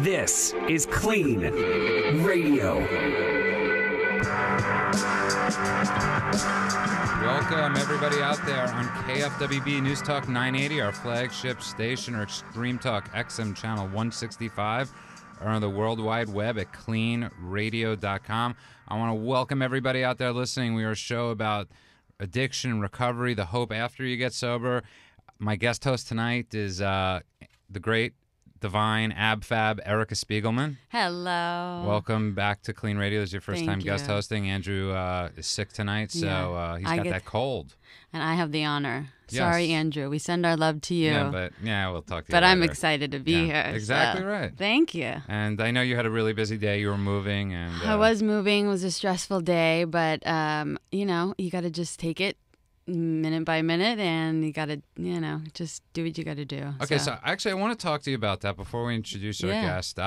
This is KLEAN Radio. Welcome, everybody out there on KFWB News Talk 980, our flagship station, or Extreme Talk XM channel 165, or on the World Wide Web at cleanradio.com. I want to welcome everybody out there listening. We are a show about addiction, recovery, the hope after you get sober. My guest host tonight is the great, divine, ab-fab Erica Spiegelman. Hello. Welcome back to KLEAN Radio. This is your first time guest hosting. Andrew is sick tonight, so he's got that cold. And I have the honor. Yes. Sorry, Andrew. We send our love to you. Yeah, we'll talk to you But later. I'm excited to be here. Exactly so. right. Thank you. And I know you had a really busy day. You were moving. And I was moving. It was a stressful day, but, you got to just take it minute by minute, and you got to, just do what you got to do. Okay, so actually I want to talk to you about that before we introduce our guest.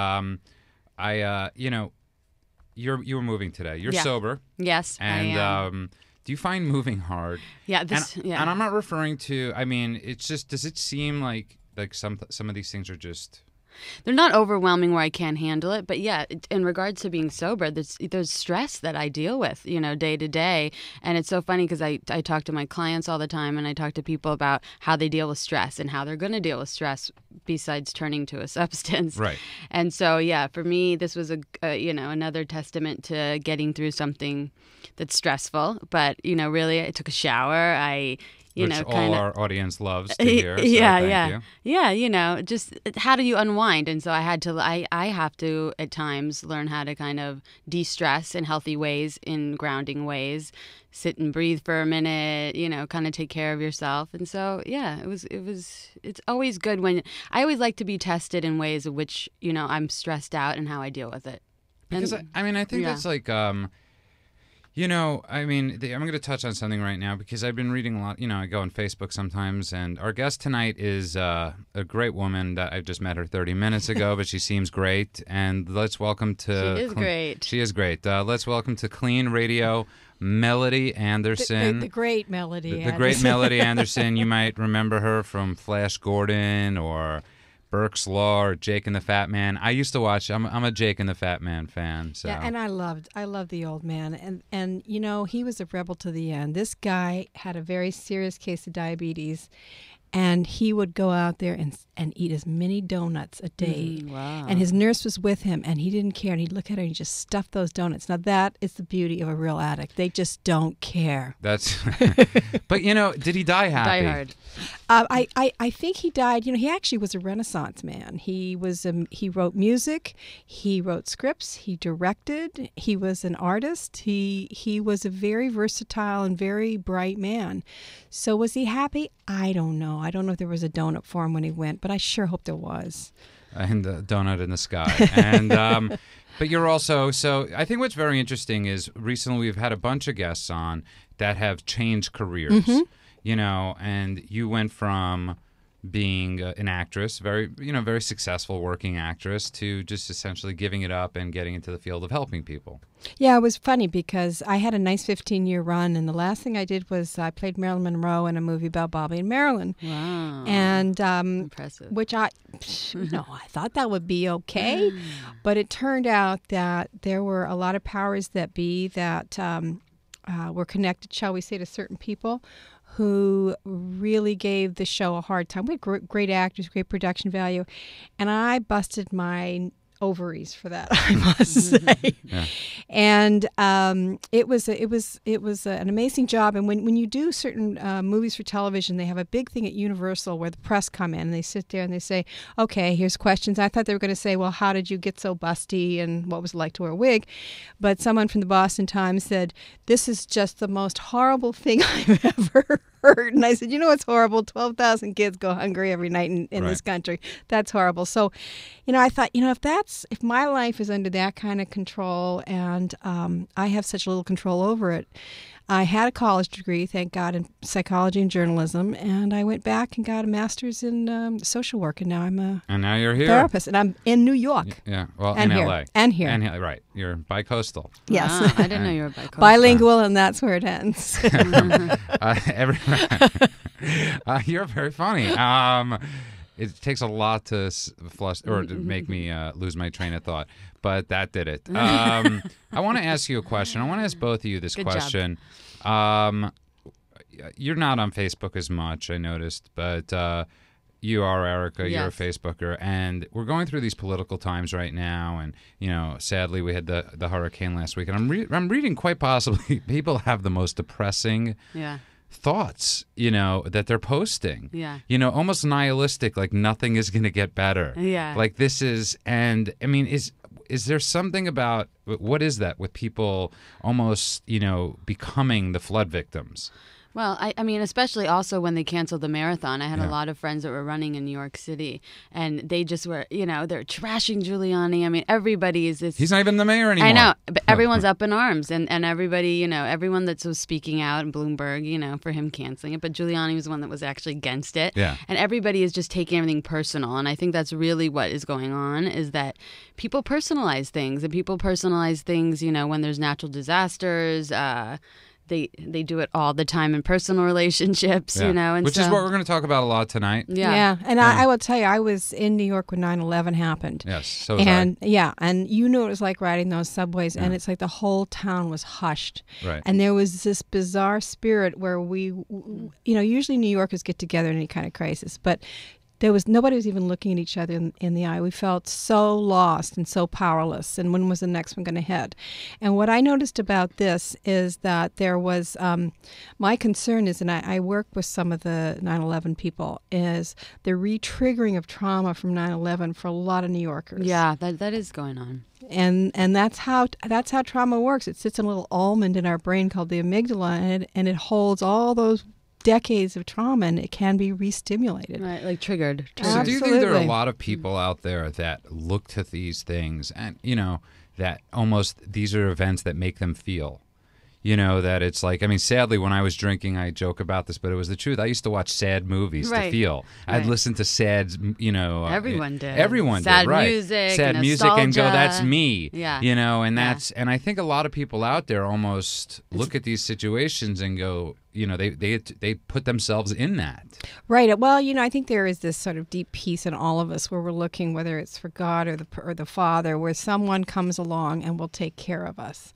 You were moving today. You're sober. Yes, and, I am. Do you find moving hard? Yeah, and I'm not referring to, it's just, does it seem like some of these things are just... They're not overwhelming where I can't handle it, but yeah, in regards to being sober, there's stress that I deal with, day to day, and it's so funny because I talk to my clients all the time, and I talk to people about how they deal with stress and how they're going to deal with stress besides turning to a substance. Right. And so, yeah, for me, this was another testament to getting through something that's stressful, but really, I took a shower, Which all our audience loves to hear. So thank you. Yeah, just how do you unwind? And so I have to at times learn how to kind of de-stress in healthy ways, in grounding ways, sit and breathe for a minute, kind of take care of yourself. And so, it's always good when I always like to be tested in ways in which, I'm stressed out and how I deal with it. Because I think that's like, I'm going to touch on something right now because I've been reading a lot. I go on Facebook sometimes, and our guest tonight is a great woman that I just met her 30 minutes ago, but she seems great. And let's welcome to... She is great. She is great. Let's welcome to KLEAN Radio, Melody Anderson. The great Melody Anderson. The great Melody Anderson. You might remember her from Flash Gordon or... Burke's Law or Jake and the Fat Man. I used to watch. I'm a Jake and the Fat Man fan. So. Yeah, and I loved the old man, and he was a rebel to the end. This guy had a very serious case of diabetes, and he would go out there and eat as many donuts a day. Wow. And his nurse was with him, and he didn't care. And he'd look at her and he'd just stuff those donuts. Now that is the beauty of a real addict. They just don't care. That's. But did he die happy? Die hard. I think he died. He actually was a Renaissance man. He wrote music, he wrote scripts, he directed. He was an artist. He was a very versatile and very bright man. So was he happy? I don't know. I don't know if there was a donut for him when he went, but I sure hope there was. And a donut in the sky. And but you're also, so I think what's very interesting is recently we've had a bunch of guests on that have changed careers. Mm-hmm. And you went from being an actress, very successful working actress, to just essentially giving it up and getting into the field of helping people. Yeah, it was funny because I had a nice 15-year run, and the last thing I did was I played Marilyn Monroe in a movie about Bobby and Marilyn. Wow. And impressive. Which I thought that would be okay, but it turned out that there were a lot of powers that be that were connected, shall we say, to certain people who really gave the show a hard time. We had great actors, great production value, and I busted my ovaries for that, I must say. Yeah. And it was an amazing job. And when you do certain movies for television, they have a big thing at Universal where the press come in and they sit there and they say, okay, here's questions. I thought they were going to say, well, how did you get so busty and what was it like to wear a wig? But someone from the Boston Times said, this is just the most horrible thing I've ever heard. And I said, it's horrible. 12,000 kids go hungry every night in this country. That's horrible. So, I thought, if my life is under that kind of control and I have such little control over it, I had a college degree, thank God, in psychology and journalism, and I went back and got a master's in social work, and now I'm a you're here. therapist, and I'm in New York. Yeah, well, and in here. LA. And here. Right, you're bicoastal. Yes. Wow, I didn't know you were bicoastal. Bilingual, and that's where it ends. You're very funny. it takes a lot to flush or to make me lose my train of thought, but that did it. I want to ask you a question. I want to ask both of you this question. You're not on Facebook as much, I noticed, but you are, Erica. You're a Facebooker, and we're going through these political times right now. And sadly, we had the hurricane last week, and I'm reading quite possibly people have the most depressing thoughts, that they're posting. Yeah. Almost nihilistic, like nothing is going to get better. Yeah. Like this is, and I mean, is there something about what is that with people almost becoming the flood victims? Well, I mean, especially also when they canceled the marathon. I had a lot of friends that were running in New York City, and they just were, they're trashing Giuliani. I mean, everybody is this. He's not even the mayor anymore. I know, but everyone's up in arms, and everybody, everyone that was speaking out, and Bloomberg, for him canceling it. But Giuliani was the one that was actually against it. Yeah. And everybody is just taking everything personal, and I think that's really what is going on, is that people personalize things, when there's natural disasters. They do it all the time in personal relationships, and which is what we're going to talk about a lot tonight. Yeah. And I will tell you, I was in New York when 9/11 happened. Yes, so was I. And what it was like riding those subways, and it's like the whole town was hushed. Right. And there was this bizarre spirit where we, usually New Yorkers get together in any kind of crisis, but nobody was even looking at each other in the eye. We felt so lost and so powerless. And when was the next one going to hit? And what I noticed about this is that there was, my concern is, and I work with some of the 9/11 people, is the re-triggering of trauma from 9/11 for a lot of New Yorkers. Yeah, that is going on. And that's how trauma works. It sits in a little almond in our brain called the amygdala, and it holds all those decades of trauma, and it can be re-stimulated. Right, like triggered. So do you think there are a lot of people out there that look to these things and, that almost these are events that make them feel? That it's like, I mean, sadly, when I was drinking, I joke about this, but it was the truth. I used to watch sad movies to feel. I'd listen to sad, everyone did. Everyone sad did, right. Music, sad music and go, that's me. Yeah. And that's, and I think a lot of people out there almost look at these situations and go, they put themselves in that. Right. Well, I think there is this sort of deep peace in all of us where we're looking, whether it's for God or the Father, where someone comes along and will take care of us.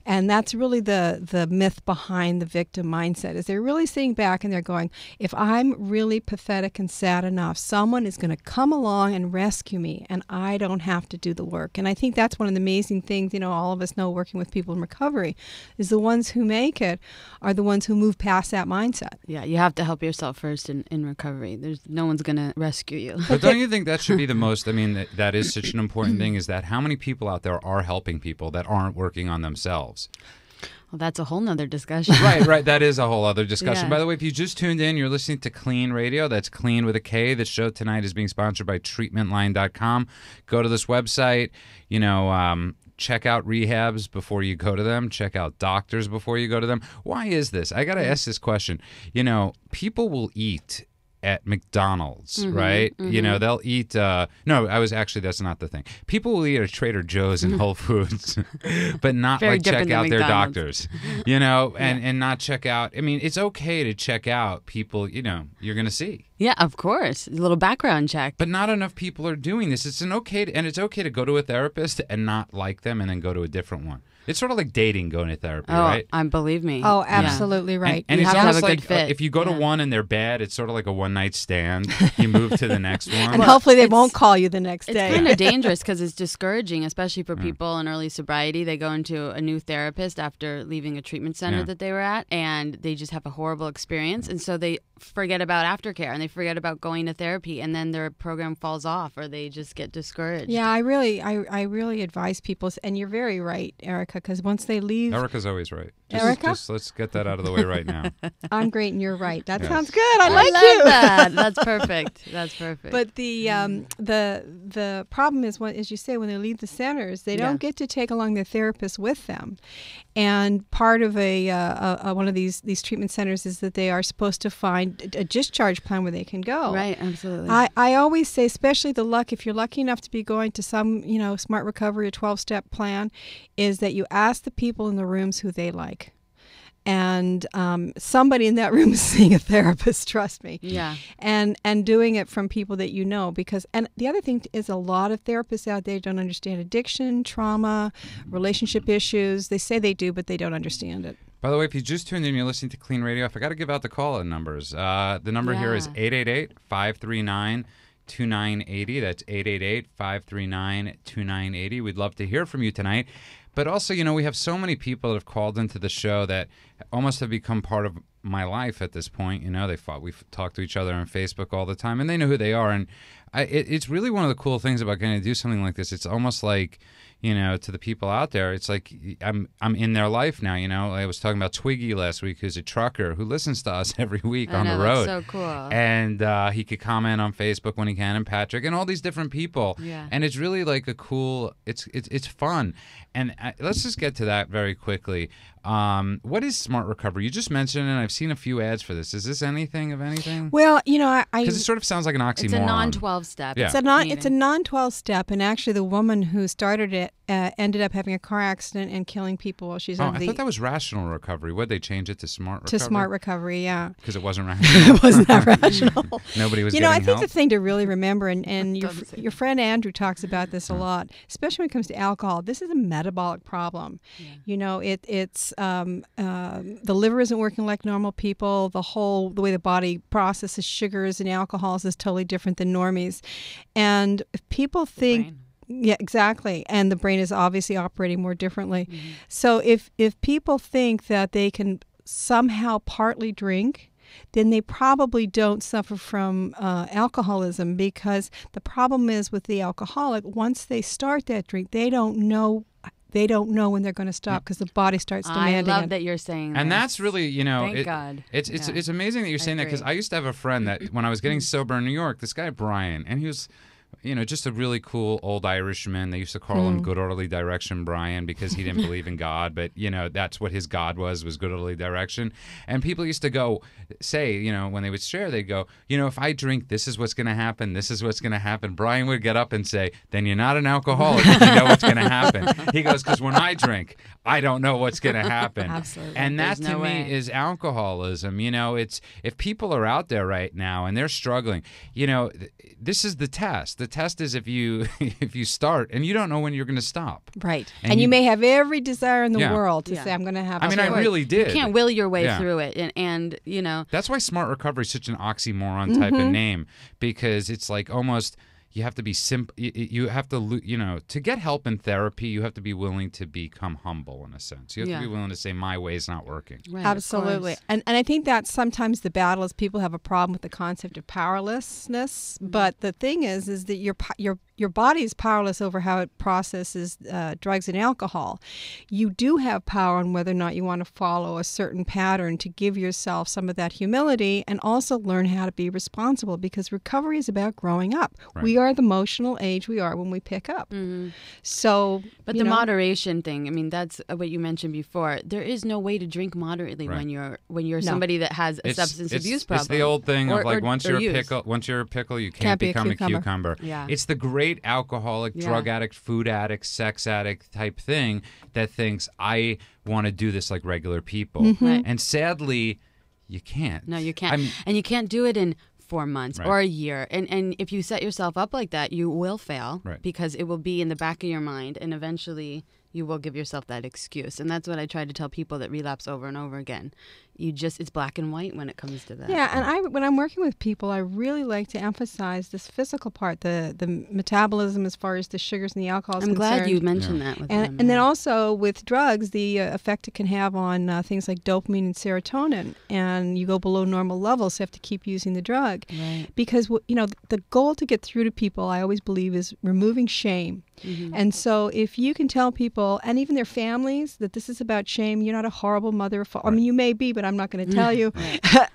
And that's really the myth behind the victim mindset, is they're really sitting back and they're going, if I'm really pathetic and sad enough, someone is going to come along and rescue me, and I don't have to do the work. And I think that's one of the amazing things, all of us know working with people in recovery, is the ones who make it are the ones who move past that mindset. Yeah, you have to help yourself first in recovery. There's no one's going to rescue you. But don't you think that should be the most, I mean, that is such an important thing, is that how many people out there are helping people that aren't working on themselves? Well, that's a whole nother discussion. Right. That is a whole other discussion. Yeah. By the way, if you just tuned in, you're listening to KLEAN Radio. That's KLEAN with a K. The show tonight is being sponsored by treatmentline.com. Go to this website, check out rehabs before you go to them. Check out doctors before you go to them. Why is this? I got to ask this question. People will eat at McDonald's, right? Mm-hmm. They'll eat, that's not the thing. People will eat at Trader Joe's and Whole Foods, but not check out their doctors, and not check out, I mean, it's okay to check out people, you're going to see. Yeah, of course. A little background check. But not enough people are doing this. It's okay to go to a therapist and not like them and then go to a different one. It's sort of like dating, going to therapy, right? Believe me. Oh, absolutely right. And it's have to have almost a like good fit. If you go to one and they're bad, it's sort of like a one-night stand. You move to the next one. And hopefully they won't call you the next day. It's kind of dangerous because it's discouraging, especially for people in early sobriety. They go into a new therapist after leaving a treatment center that they were at, and they just have a horrible experience. And so they forget about aftercare, and they forget about going to therapy, and then their program falls off, or they just get discouraged. Yeah, I really advise people, and you're very right, Erica, because once they leave. Erica's always right. Erica? Just let's get that out of the way right now. I'm great and you're right. That sounds good. I like love you. That. That's perfect. That's perfect. But the problem is, as you say, when they leave the centers, they don't get to take along their therapist with them. And part of one of these treatment centers is that they are supposed to find a discharge plan where they can go. Right, absolutely. I always say, especially if you're lucky enough to be going to some, Smart Recovery, a 12-step plan, is that you ask the people in the rooms who they like. And somebody in that room is seeing a therapist, trust me. Yeah. And doing it from people that you know. And the other thing is, a lot of therapists out there don't understand addiction, trauma, relationship issues. They say they do, but they don't understand it. By the way, if you just tuned in, you're listening to Clean Radio. I forgot to give out the call-in numbers. The number here is 888-539-2980. That's 888-539-2980. We'd love to hear from you tonight. But also, we have so many people that have called into the show that almost have become part of my life at this point. We've talked to each other on Facebook all the time, and they know who they are. And it's really one of the cool things about getting to do something like this. It's almost like, to the people out there, it's like I'm in their life now. I was talking about Twiggy last week, who's a trucker who listens to us every week on the road. That's so cool. And he could comment on Facebook when he can, and Patrick, and all these different people. Yeah. And it's really like a cool. It's fun. And let's just get to that very quickly. What is Smart Recovery? You just mentioned it, and I've seen a few ads for this. Is this anything of anything? Well, Because it sort of sounds like an oxymoron. It's a non-12 step. Yeah. It's a non-12 step, and actually the woman who started it ended up having a car accident and killing people while she's on I thought that was Rational Recovery. Would they change it to Smart Recovery? To Smart Recovery, yeah. Because it wasn't rational. It wasn't that rational. Nobody was getting I think help. the thing to really remember, and your friend Andrew talks about this a lot, especially when it comes to alcohol. This is a metabolic problem. Yeah. It's the liver isn't working like normal people. The way the body processes sugars and alcohols is totally different than normies. And if people think... Yeah, exactly. And the brain is obviously operating more differently. Mm-hmm. So if people think that they can somehow partly drink, then they probably don't suffer from alcoholism, because the problem is with the alcoholic, once they start that drink, they don't know when they're going to stop, because the body starts demanding it. I love that you're saying that. And that's really, Thank God. It's amazing that you're saying that, because I used to have a friend that when I was getting sober in New York, this guy Brian, and he was... just a really cool old Irishman. They used to call him Good Orderly Direction Brian, because he didn't believe in God, but, that's what his God was Good Orderly Direction. And people used to say, when they would share, they'd go, if I drink, this is what's going to happen, this is what's going to happen. Brian would get up and say, then you're not an alcoholic if you know what's going to happen. He goes, because when I drink, I don't know what's going to happen. Absolutely. And that, to me, is alcoholism. It's if people are out there right now and they're struggling, this is the test. The test is if you start and you don't know when you're going to stop. Right. And you may have every desire in the world to say, I'm going to have I really did. You can't will your way through it. And That's why Smart Recovery is such an oxymoron type of name, because it's like almost... You have to be you have to, to get help in therapy, you have to be willing to become humble, in a sense. You have to be willing to say, my way is not working. Right, absolutely. And I think that sometimes the battle is people have a problem with the concept of powerlessness. But the thing is that your body is powerless over how it processes drugs and alcohol. You do have power on whether or not you want to follow a certain pattern, to give yourself some of that humility and also learn how to be responsible, because recovery is about growing up. Right. We are the emotional age we are when we pick up. Mm-hmm. So, but the moderation thing, that's what you mentioned before. There is no way to drink moderately when you're somebody that has a substance abuse problem. It's the old thing of once you're a pickle, you can't become a cucumber. Yeah. It's the great alcoholic, drug addict, food addict, sex addict type thing that thinks, I want to do this like regular people. Mm-hmm. Right. And sadly, you can't. No, you can't. And you can't do it in 4 months or a year. And if you set yourself up like that, you will fail because it will be in the back of your mind, and eventually you will give yourself that excuse. And that's what I try to tell people that relapse over and over again. It's black and white when it comes to that. Yeah, and when I'm working with people, I really like to emphasize this physical part, the metabolism as far as the sugars and the alcohol is concerned. I'm glad you mentioned that with them. And then also with drugs, the effect it can have on things like dopamine and serotonin. And you go below normal levels, so you have to keep using the drug. Right. Because, the goal to get through to people, I always believe, is removing shame. Mm-hmm. And so if you can tell people, and even their families, that this is about shame, you're not a horrible mother. I mean, you may be, but I'm not going to tell you.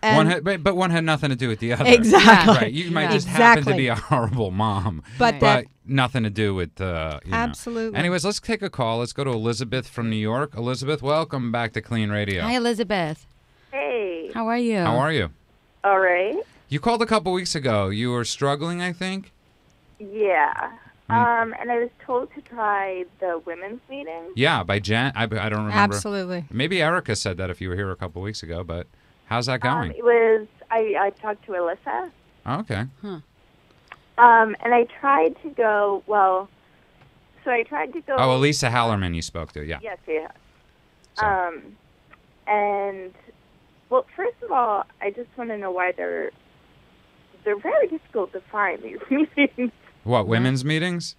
But one had nothing to do with the other. Exactly. Right. You might just happen to be a horrible mom, but nothing to do with absolutely. Anyways, let's take a call. Let's go to Elizabeth from New York. Elizabeth, welcome back to Clean Radio. Hi, Elizabeth. Hey. How are you? How are you? All right. You called a couple weeks ago. You were struggling, I think? Yeah. And I was told to try the women's meeting. Yeah, by Jen. I don't remember. Absolutely. Maybe Erica said that if you were here a couple weeks ago, but how's that going? It was, I talked to Alyssa. Oh, okay. And I tried to go, Oh, Elisa Hallerman you spoke to, yeah. Yes, yeah. So. And, well, first of all, I just want to know why they're very difficult to find, these meetings. What, women's meetings?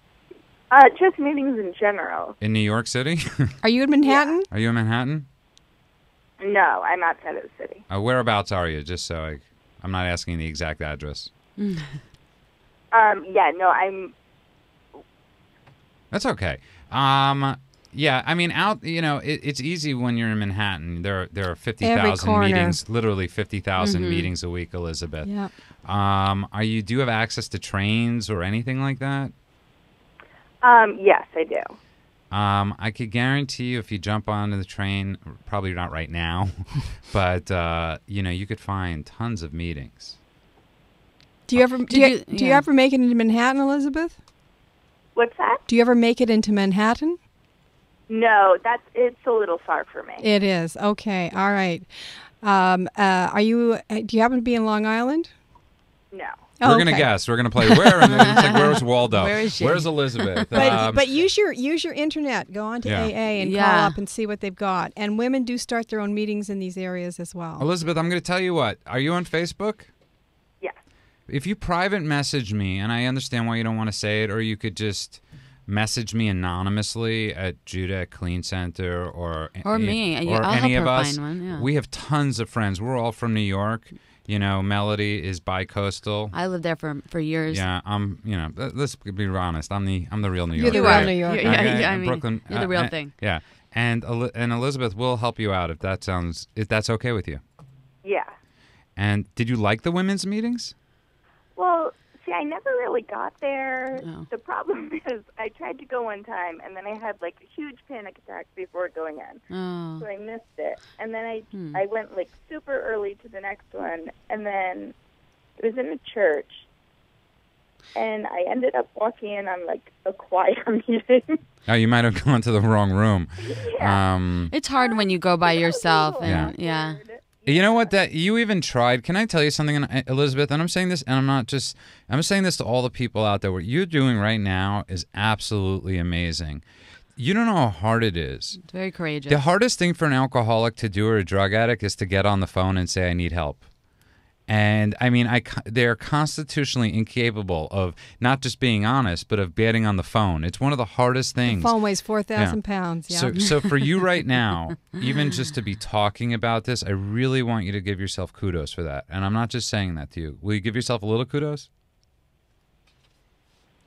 Just meetings in general. In New York City? Are you in Manhattan? Are you in Manhattan? No, I'm outside of the city. Whereabouts are you? Just so I'm not asking the exact address. Yeah, no, I'm... That's okay. Yeah, I mean, it's easy when you're in Manhattan. There are 50,000 meetings, literally 50,000 meetings a week, Elizabeth. Yeah. Do you have access to trains or anything like that? Yes, I do. I could guarantee you if you jump onto the train, probably not right now, but, you could find tons of meetings. Do you ever make it into Manhattan, Elizabeth? What's that? Do you ever make it into Manhattan? No, it's a little far for me. It is. Okay. All right. Do you happen to be in Long Island? No. We're going to guess. We're going to play where, and it's like, where's Waldo? Where is she? Where's Elizabeth? But use your internet. Go on to AA and call up and see what they've got. And women do start their own meetings in these areas as well. Elizabeth, I'm going to tell you what. Are you on Facebook? Yeah. If you private message me, and I understand why you don't want to say it, or you could just message me anonymously at Judah at Clean Center or me. Or I'll any help of her us. find one, yeah. We have tons of friends. We're all from New York. Melody is bi-coastal. I lived there for years. Yeah, let's be honest. I'm the real New Yorker. You're the real New Yorker. Yeah, I mean, Brooklyn. you're the real thing. Yeah, and Elizabeth will help you out if that's okay with you. Yeah. And did you like the women's meetings? Well, see, I never really got there. Oh. The problem is I tried to go one time, and then I had, a huge panic attack before going in. Oh. So I missed it. And then I went, super early to the next one, and then it was in a church. And I ended up walking in on, a choir meeting. Oh, you might have gone to the wrong room. Yeah. It's hard when you go by yourself. And, yeah. You know what? That you even tried. Can I tell you something, Elizabeth? And I'm saying this, and I'm saying this to all the people out there. What you're doing right now is absolutely amazing. You don't know how hard it is. It's very courageous. The hardest thing for an alcoholic to do or a drug addict is to get on the phone and say, I need help. And I mean, they're constitutionally incapable of not just being honest, but of getting on the phone. It's one of the hardest things. The phone weighs 4,000 pounds. Yeah. So for you right now, even just to be talking about this, I really want you to give yourself kudos for that. And I'm not just saying that to you. Will you give yourself a little kudos,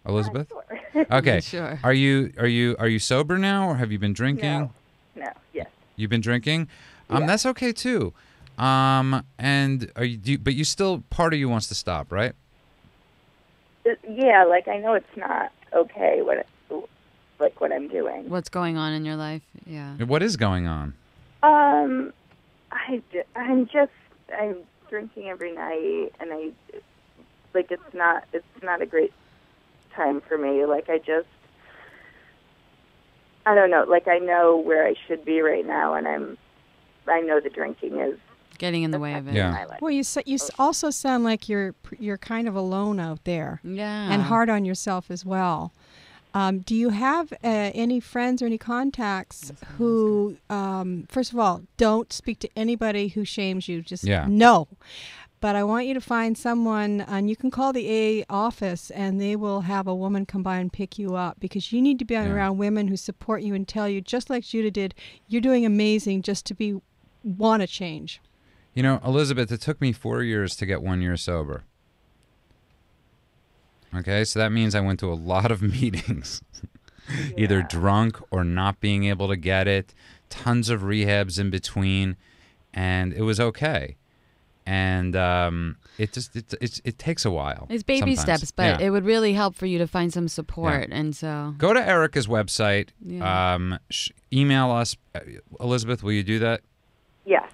Elizabeth? Sure. Okay. Sure. Are you sober now, or have you been drinking? No. Yes. You've been drinking. Yeah. That's okay too. And but you still, part of you wants to stop, right? Yeah, I know it's not okay what I'm doing. What's going on in your life? Yeah. What is going on? I'm drinking every night, and it's not a great time for me. I don't know. I know where I should be right now, and I know the drinking is getting in the way of it. Yeah. Well, you also sound like you're kind of alone out there. Yeah. And hard on yourself as well. Do you have any friends or any contacts who, first of all, don't speak to anybody who shames you? Just no. But I want you to find someone, and you can call the AA office, and they will have a woman come by and pick you up, because you need to be around women who support you and tell you, just like Judah did, you're doing amazing, just to want to change. Elizabeth, it took me 4 years to get 1 year sober. Okay, so that means I went to a lot of meetings, either drunk or not being able to get it, tons of rehabs in between, and it was okay. And it takes a while. It's baby steps, but it would really help for you to find some support. And so go to Erica's website. Yeah. Email us. Elizabeth, will you do that? Yes.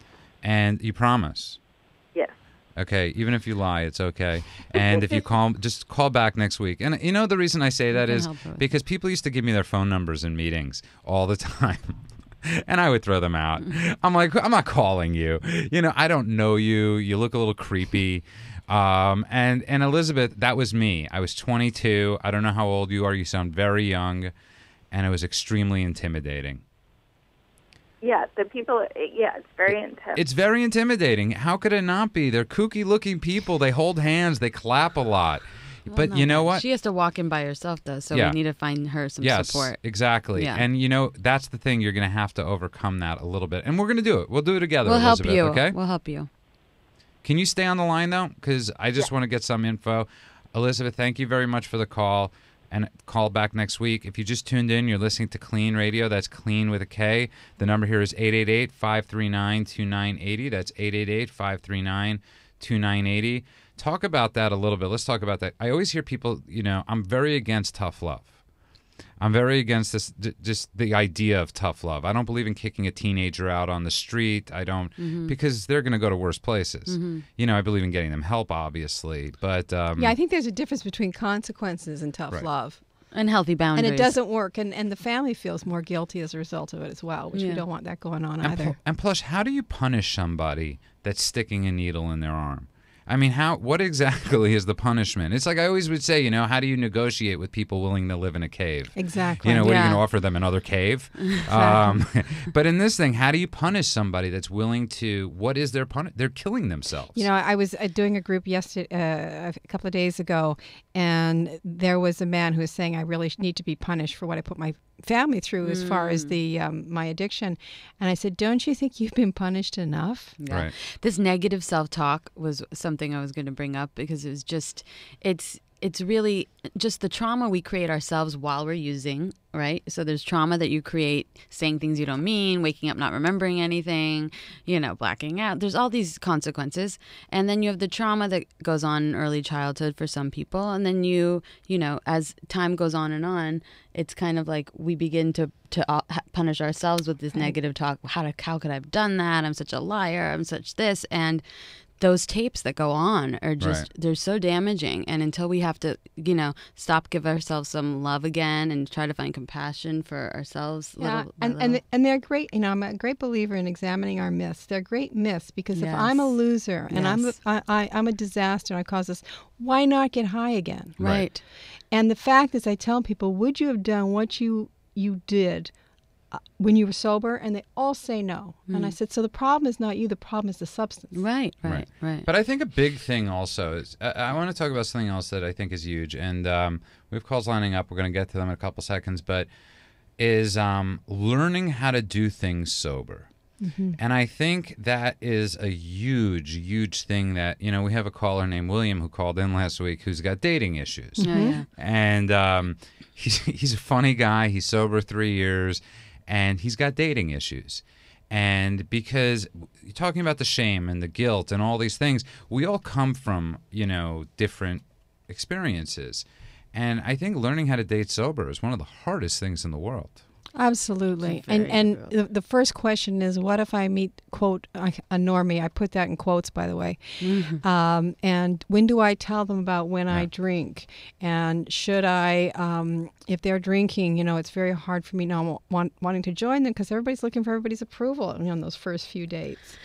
And you promise? Yes. Okay, even if you lie, it's okay. And if you just call back next week. And you know the reason I say that is because people used to give me their phone numbers in meetings all the time. And I would throw them out. I'm like, I'm not calling you. You know, I don't know you. You look a little creepy. And Elizabeth, that was me. I was 22. I don't know how old you are. You sound very young. And it was extremely intimidating. Yeah, the people, it's very intense. It's very intimidating. How could it not be? They're kooky-looking people. They hold hands. They clap a lot. Well, but no, you know what? She has to walk in by herself, though, so we need to find her some support. Yes, exactly. Yeah. And, you know, that's the thing. You're going to have to overcome that a little bit. And we're going to do it. We'll do it together, We'll Elizabeth, help you. okay? We'll help you. Can you stay on the line, though? Because I just want to get some info. Elizabeth, thank you very much for the call. And call back next week. If you just tuned in, you're listening to KLEAN Radio. That's KLEAN with a K. The number here is 888-539-2980. That's 888-539-2980. Talk about that a little bit. Let's talk about that. I always hear people, you know, I'm very against tough love. I'm very against this, just the idea of tough love. I don't believe in kicking a teenager out on the street. I don't, because they're going to go to worse places. You know, I believe in getting them help, obviously. But yeah, I think there's a difference between consequences and tough love. And healthy boundaries. And it doesn't work. And the family feels more guilty as a result of it as well, which we don't want that going on either. And plus, how do you punish somebody that's sticking a needle in their arm? I mean, what exactly is the punishment? It's like I always would say, you know, how do you negotiate with people willing to live in a cave? Exactly. You know, what are you going to offer them, another cave? But in this thing, how do you punish somebody that's willing to, what is their punishment? They're killing themselves. You know, I was doing a group yesterday, a couple of days ago, and there was a man who was saying, I really need to be punished for what I put my family through as far as the my addiction. And I said, don't you think you've been punished enough? Yeah. Right. This negative self-talk was something I was going to bring up because it was just, it's really just the trauma we create ourselves while we're using, right? So there's trauma that you create saying things you don't mean, waking up not remembering anything, you know, blacking out. There's all these consequences. And then you have the trauma that goes on in early childhood for some people. And then you know, as time goes on, it's kind of like we begin to punish ourselves with this negative talk. How could I have done that? I'm such a liar. I'm such this. And those tapes that go on are just, they're so damaging. And until we have to, you know, give ourselves some love again and try to find compassion for ourselves. Yeah, and they're great. You know, I'm a great believer in examining our myths. They're great myths because if I'm a loser and I'm a disaster and I cause this, why not get high again? Right. And the fact is, I tell people, would you have done what you did when you were sober? And they all say no. And I said, so the problem is not you, the problem is the substance. Right. But I think a big thing also is, I want to talk about something else that I think is huge. And we have calls lining up. We're going to get to them in a couple seconds. But is learning how to do things sober. And I think that is a huge, huge thing that, you know, we have a caller named William who called in last week who's got dating issues. And he's a funny guy. He's sober 3 years. And he's got dating issues. And because you're talking about the shame and the guilt and all these things, we all come from, you know, different experiences. And I think learning how to date sober is one of the hardest things in the world. Absolutely. And the first question is, what if I meet, quote, a normie? I put that in quotes, by the way. And when do I tell them about when I drink? And should I, if they're drinking, you know, it's very hard for me now wanting to join them because everybody's looking for everybody's approval on those first few dates.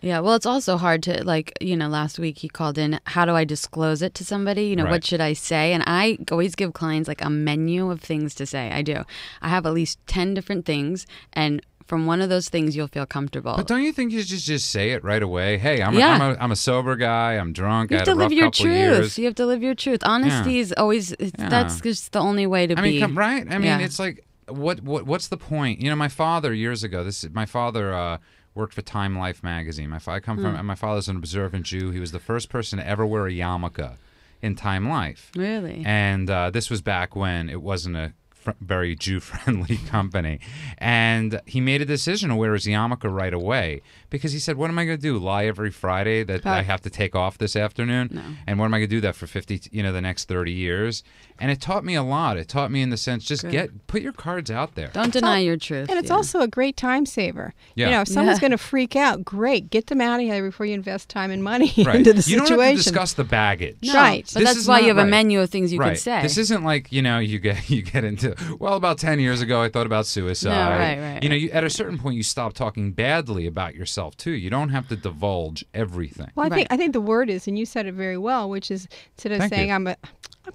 Yeah, well, it's also hard to, like, you know, last week he called in, how do I disclose it to somebody? You know, what should I say? And I always give clients, like, a menu of things to say. I do. I have at least 10 different things, and from one of those things, you'll feel comfortable. But don't you think you should just say it right away? Hey, I'm a sober guy. I'm drunk. You have to live your truth. You have to live your truth. Honesty is always, that's just the only way to be. I mean, it's like, what's the point? You know, my father, years ago, my father worked for Time Life magazine. My father's an observant Jew. He was the first person to ever wear a yarmulke in Time Life. Really? And this was back when it wasn't a very Jew-friendly company. And he made a decision to wear his yarmulke right away because he said, what am I going to do, lie every Friday that I have to take off this afternoon? No. And what am I going to do that for the next 30 years? And it taught me a lot. It taught me in the sense, just put your cards out there. Don't deny your truth. And it's also a great time saver. Yeah. You know, if someone's going to freak out, great. Get them out of here before you invest time and money Right. into the you situation. don't have to discuss the baggage. No, Right. But that's why you have a menu of things you right. can say. This isn't like, you get into, well, about 10 years ago, I thought about suicide. No, right. At a certain point, you stop talking badly about yourself, too. You don't have to divulge everything. Well, I think the word is, and you said it very well, which is instead of Thank saying you. I'm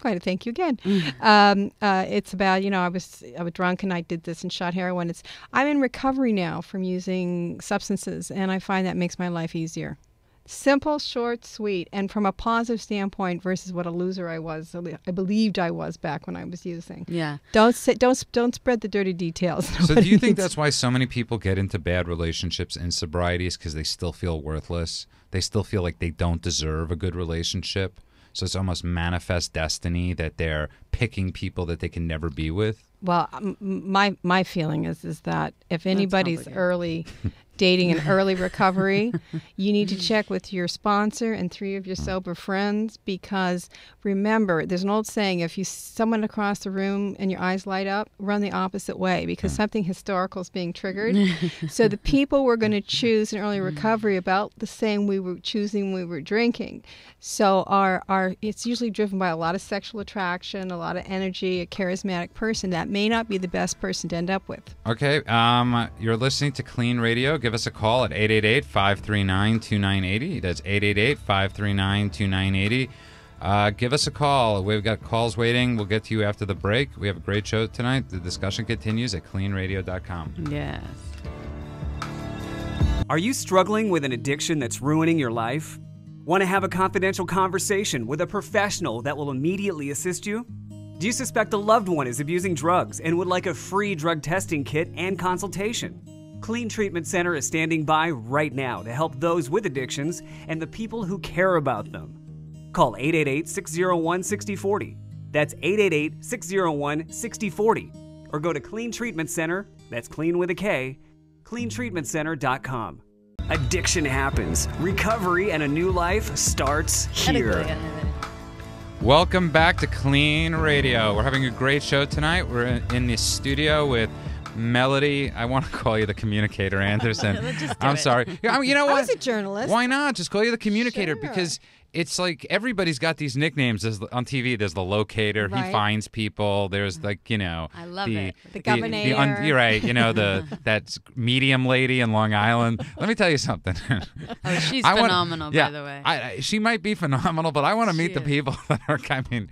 going to thank you again. It's about, I was drunk and I did this and shot heroin. I'm in recovery now from using substances, and I find that makes my life easier. Simple, short, sweet, and from a positive standpoint versus what a loser I believed I was back when I was using. Yeah. Don't spread the dirty details. So do you think that's why so many people get into bad relationships in sobriety is because they still feel worthless? They still feel like they don't deserve a good relationship? So it's almost manifest destiny that they're picking people that they can never be with? Well, my feeling is that if anybody's early dating and early recovery, you need to check with your sponsor and 3 of your sober friends, because remember, there's an old saying, if you someone across the room and your eyes light up, run the opposite way, because something historical is being triggered. So the people we're going to choose in early recovery about the same we were choosing when we were drinking. So our it's usually driven by a lot of sexual attraction, a lot of energy, a charismatic person that may not be the best person to end up with. Okay, you're listening to Clean Radio. Give us a call at 888-539-2980. That's 888-539-2980. Give us a call. We've got calls waiting. We'll get to you after the break. We have a great show tonight. The discussion continues at cleanradio.com. Yes. Are you struggling with an addiction that's ruining your life? Want to have a confidential conversation with a professional that will immediately assist you? Do you suspect a loved one is abusing drugs and would like a free drug testing kit and consultation? KLEAN Treatment Center is standing by right now to help those with addictions and the people who care about them. Call 888-601-6040. That's 888-601-6040. Or go to KLEAN Treatment Center, that's clean with a K, cleantreatmentcenter.com. Addiction happens. Recovery and a new life starts here. Welcome back to Clean Radio. We're having a great show tonight. We're in the studio with Melody. I want to call you the communicator, Anderson. I'm sorry. You know what? I was a journalist. Why not? Just call you the communicator, Sure. Because it's like everybody's got these nicknames. On TV, there's the locator. Right. He finds people. There's I love it. The governor. You're right. That medium lady in Long Island. Let me tell you something. Oh, she's phenomenal, by the way. She might be phenomenal, but I want to meet the is. people that are. I mean,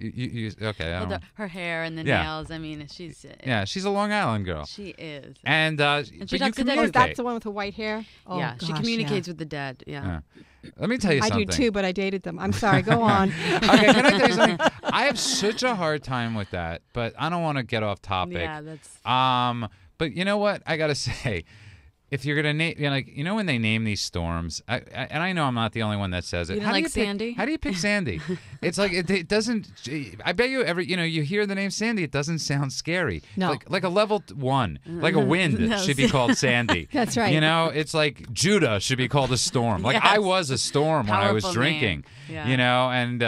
okay. I don't know. Her hair and the Yeah. nails. I mean, she's. Yeah, she's a Long Island girl. She is. And she but you talks to dead communicate. That's the one with the white hair? Oh, yeah, she gosh, communicates with the dead. Yeah. Yeah. Let me tell you I something. do too, but I dated them. I'm sorry. Go on. Okay, can I tell you something? I have such a hard time with that, but I don't want to get off topic. Yeah, that's. But you know what? I gotta say, if you're gonna name, when they name these storms, and I know I'm not the only one that says it. You didn't like Sandy? How do you pick Sandy? It's like it doesn't. I bet you you hear the name Sandy, it doesn't sound scary. No. Like a level 1, like a wind should be called Sandy. That's right. It's like Judah should be called a storm. Like Yes. I was a storm when I was Powerful drinking. name. Yeah. And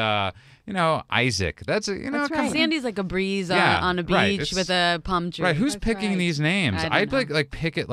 Isaac. That's That's come right. on. Sandy's like a breeze Yeah, on a beach right. It's- with a palm tree. Right, who's That's picking right. these names? I don't I'd know. like pick it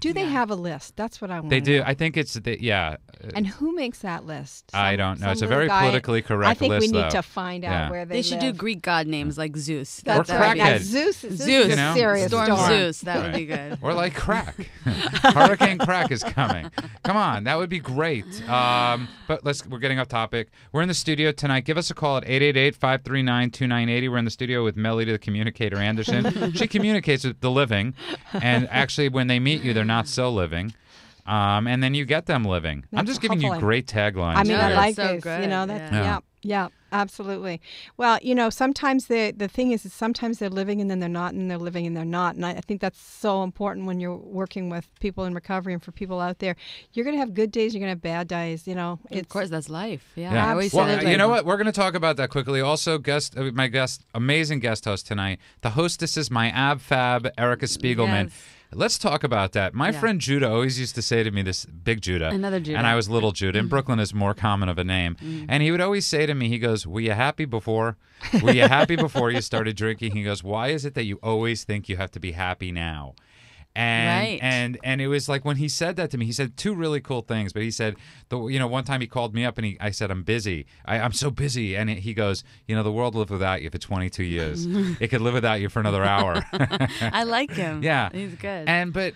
Do they have a list? That's what I want. they do. I think it's yeah. And who makes that list? I don't know. some It's a little very guy- politically correct I think list, we need though. to find out Yeah. where They should do live. Greek god names like Zeus. That's Or right. crackhead. Zeus. Zeus. You know? is serious. Storm storm. Zeus. That would Right. be good. Or like crack. Hurricane Crack is coming. Come on, that would be great. But we're getting off topic. We're in the studio tonight. Give us a call at 888-539-2980. We're in the studio with Melody, the communicator, Anderson. She communicates with the living, and actually, when they meet you, they're not so living. And then you get them living. I'm That's just giving you hopefully. great taglines. I mean, here. I like so this. good. That's Yeah. yeah, absolutely. Well, sometimes the thing is sometimes they're living and then they're not, and they're living and they're not. And I think that's so important when you're working with people in recovery and for people out there. You're going to have good days. You're going to have bad days. Of course, that's life. Yeah, Yeah. I always Well, say that. you know what? We're going to talk about that quickly. Also, amazing guest host tonight. The hostess is my ab fab, Erica Spiegelman. Yes. Let's talk about that. My friend Judah always used to say to me, this big Judah. Another Judah. And I was little Judah. In Brooklyn is more common of a name. And he would always say to me, he goes, were you happy before? Were you happy before you started drinking? He goes, why is it that you always think you have to be happy now? And and it was like when he said that to me, he said two really cool things. But he said, one time he called me up and I said, I'm busy. I'm so busy. And he goes, the world lived without you for 22 years. It could live without you for another hour. I like him. Yeah. He's good. But,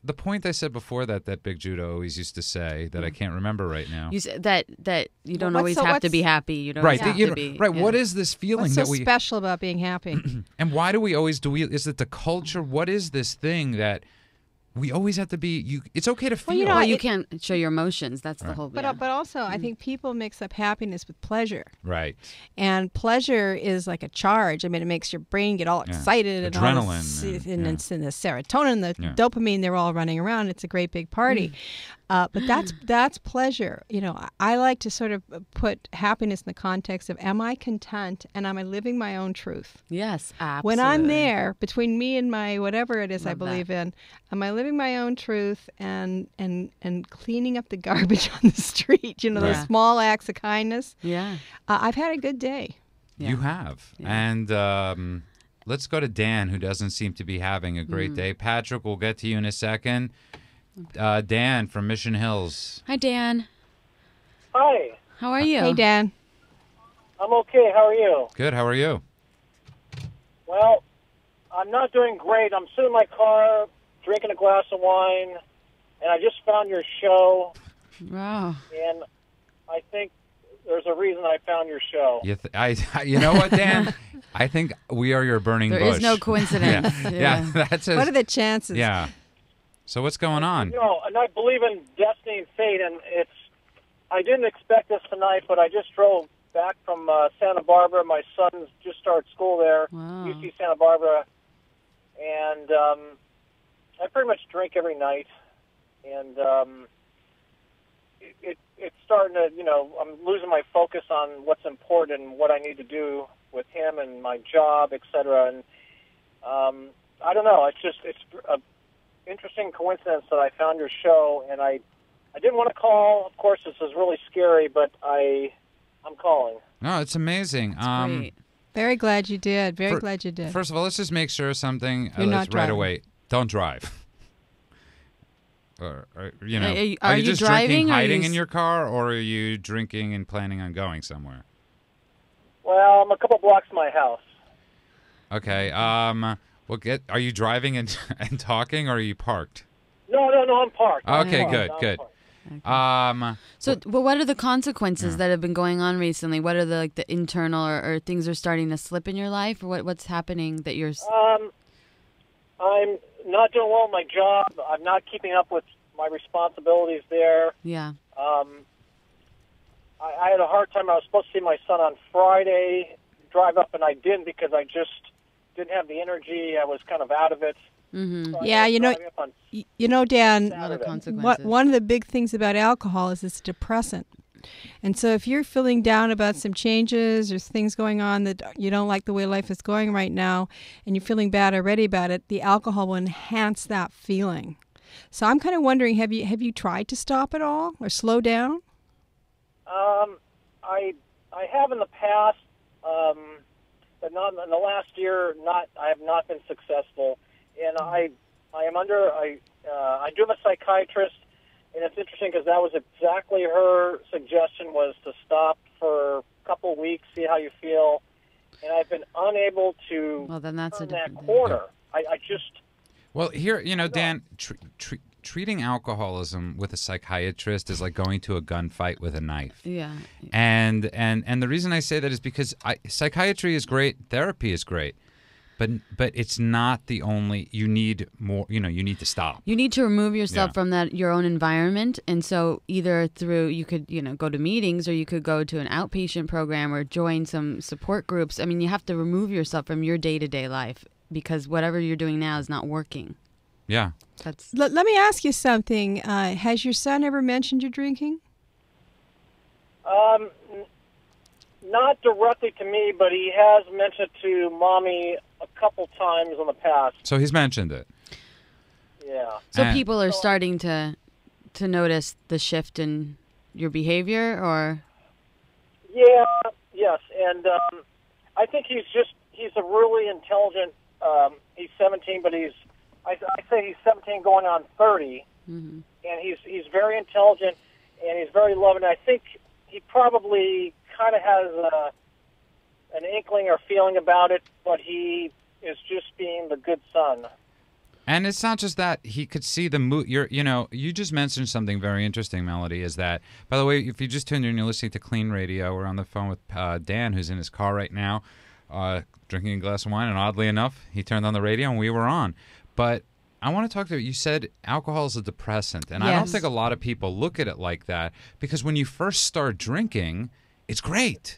the point I said before that Big Judah always used to say that I can't remember right now. You said that you don't always have to be happy. You don't always have to be. Right. Yeah. What is this feeling What's that so we special about being happy? And why do we always is it the culture? What is this thing that we always have to be? It's okay to feel. Well, you can't show your emotions. That's the whole. But also, I think people mix up happiness with pleasure. Right. And pleasure is like a charge. I mean, it makes your brain get all excited. Adrenaline. And the serotonin, the dopamine, they're all running around. It's a great big party. But that's pleasure. I like to sort of put happiness in the context of, am I content and am I living my own truth? Yes, absolutely. When I'm there, between me and my whatever it is I believe in, am I living my own truth and cleaning up the garbage on the street? Those small acts of kindness. Yeah. I've had a good day. You have. Yeah. And let's go to Dan, who doesn't seem to be having a great day. Patrick, we'll get to you in a second. Dan from Mission Hills. Hi, Dan. Hi. How are you? Hey, Dan. I'm okay. How are you? Good. How are you? Well, I'm not doing great. I'm sitting in my car, drinking a glass of wine, and I just found your show. Wow. And I think there's a reason I found your show. You know what, Dan? I think we are your burning bush. There is no coincidence. Yeah. That's what are the chances? Yeah. So what's going on? And I believe in destiny and fate, and I didn't expect this tonight, but I just drove back from Santa Barbara. My son just started school there, UC Santa Barbara, and I pretty much drink every night, and it's starting to, I'm losing my focus on what's important and what I need to do with him and my job, etc. And I don't know. It's a interesting coincidence that I found your show, and I didn't want to call. Of course, this is really scary, but I'm calling. No, it's amazing. Great. Very glad you did. Glad you did. First of all, let's just make sure something. You're not right away. Don't drive. Are you driving? just drinking, hiding in your car, or are you drinking and planning on going somewhere? Well, I'm a couple blocks from my house. Okay. Are you driving and talking, or are you parked? No, I'm parked. Okay, good. Okay. So, what are the consequences that have been going on recently? What are the internal or things are starting to slip in your life, or what's happening that you're? I'm not doing well in my job. I'm not keeping up with my responsibilities there. Yeah. I had a hard time. I was supposed to see my son on Friday, drive up, and I didn't because I just didn't have the energy. I was kind of out of it. Mm-hmm. So yeah, Dan, a lot of consequences. One of the big things about alcohol is it's a depressant. And so if you're feeling down about some changes or things going on that you don't like the way life is going right now, and you're feeling bad already about it, the alcohol will enhance that feeling. So I'm kind of wondering, have you tried to stop it all or slow down? I have in the past, but not in the last year. I have not been successful, and I do have a psychiatrist, and it's interesting because that was exactly her suggestion, was to stop for a couple weeks, see how you feel, and I've been unable to turn that corner. I just. Well, here, Dan, treating alcoholism with a psychiatrist is like going to a gunfight with a knife. Yeah. And the reason I say that is because psychiatry is great, therapy is great, but it's not the only. You need more. You need to stop. You need to remove yourself from your own environment, and so either through you could go to meetings, or you could go to an outpatient program, or join some support groups. I mean, you have to remove yourself from your day-to-day life, because whatever you're doing now is not working. Yeah. Let me ask you something. Has your son ever mentioned you're drinking? Not directly to me, but he has mentioned to Mommy a couple times in the past. So he's mentioned it. Yeah. So people are starting to notice the shift in your behavior, or? Yeah, yes, and I think he's a really intelligent, he's 17, but I say he's 17 going on 30, and he's very intelligent, and he's very loving. I think he probably kind of has an inkling or feeling about it, but he is just being the good son. And it's not just that. He could see the you just mentioned something very interesting, Melody, is that, by the way, if you just tuned in, you're listening to KLEAN Radio. We're on the phone with Dan, who's in his car right now, drinking a glass of wine, and oddly enough, he turned on the radio and we were on. But I want to talk to you. You said alcohol is a depressant, and I don't think a lot of people look at it like that, because when you first start drinking, it's great.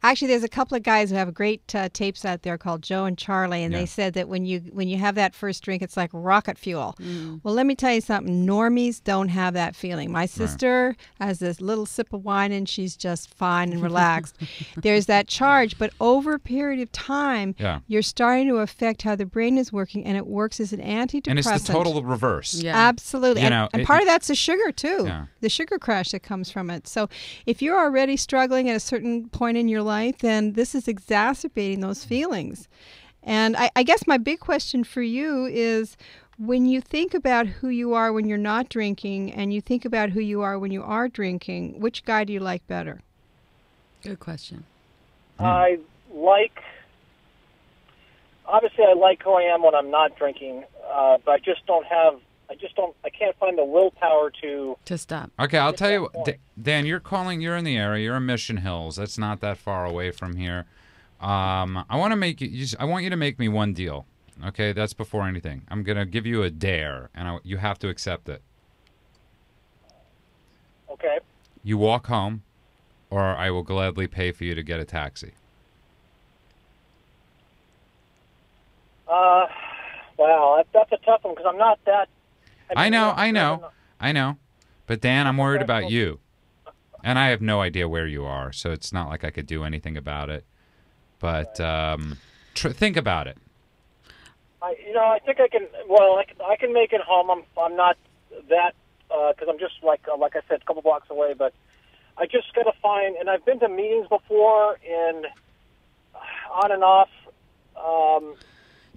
Actually, there's a couple of guys who have great tapes out there called Joe and Charlie, and they said that when you have that first drink, it's like rocket fuel. Well, let me tell you something. Normies don't have that feeling. My sister has this little sip of wine, and she's just fine and relaxed. There's that charge, but over a period of time, you're starting to affect how the brain is working, and it works as an antidepressant. And it's the total reverse. Yeah. Absolutely. And part of that's the sugar, too. Yeah. The sugar crash that comes from it. So if you're already struggling at a certain point in your life, then this is exacerbating those feelings. And I guess my big question for you is, when you think about who you are when you're not drinking and you think about who you are when you are drinking, which guy do you like better? Good question. Obviously I like who I am when I'm not drinking, but I can't find the willpower to stop. Okay, I'll tell you what, Dan, you're in the area. You're in Mission Hills. That's not that far away from here. I want you to make me one deal. Okay, that's before anything. I'm going to give you a dare, and you have to accept it. Okay. You walk home, or I will gladly pay for you to get a taxi. Wow, that's a tough one, because I'm not that... I know. But Dan, I'm worried about you. And I have no idea where you are, so it's not like I could do anything about it. But think about it. I think I can. Well, I can make it home. I'm not that, because I'm just like I said, a couple blocks away. But I just got to find. And I've been to meetings before, and on and off.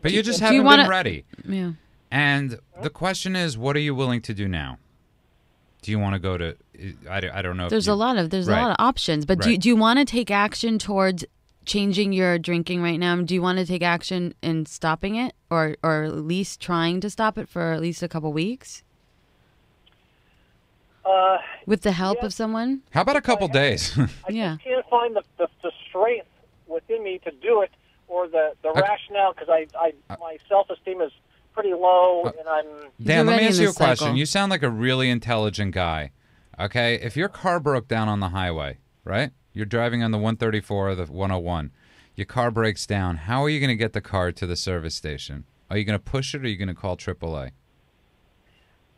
But you just haven't been ready. Yeah. And the question is, what are you willing to do now? Do you want to go to? I don't know. There's a lot of options, but do you want to take action towards changing your drinking right now? Do you want to take action in stopping it, or at least trying to stop it for at least a couple weeks? With the help of someone? How about a couple days? I just can't find the strength within me to do it, or the rationale, because my self-esteem is pretty low, and I'm... Dan, let me ask you a question. You sound like a really intelligent guy. Okay? If your car broke down on the highway, right? You're driving on the 134 or the 101. Your car breaks down. How are you going to get the car to the service station? Are you going to push it, or are you going to call AAA?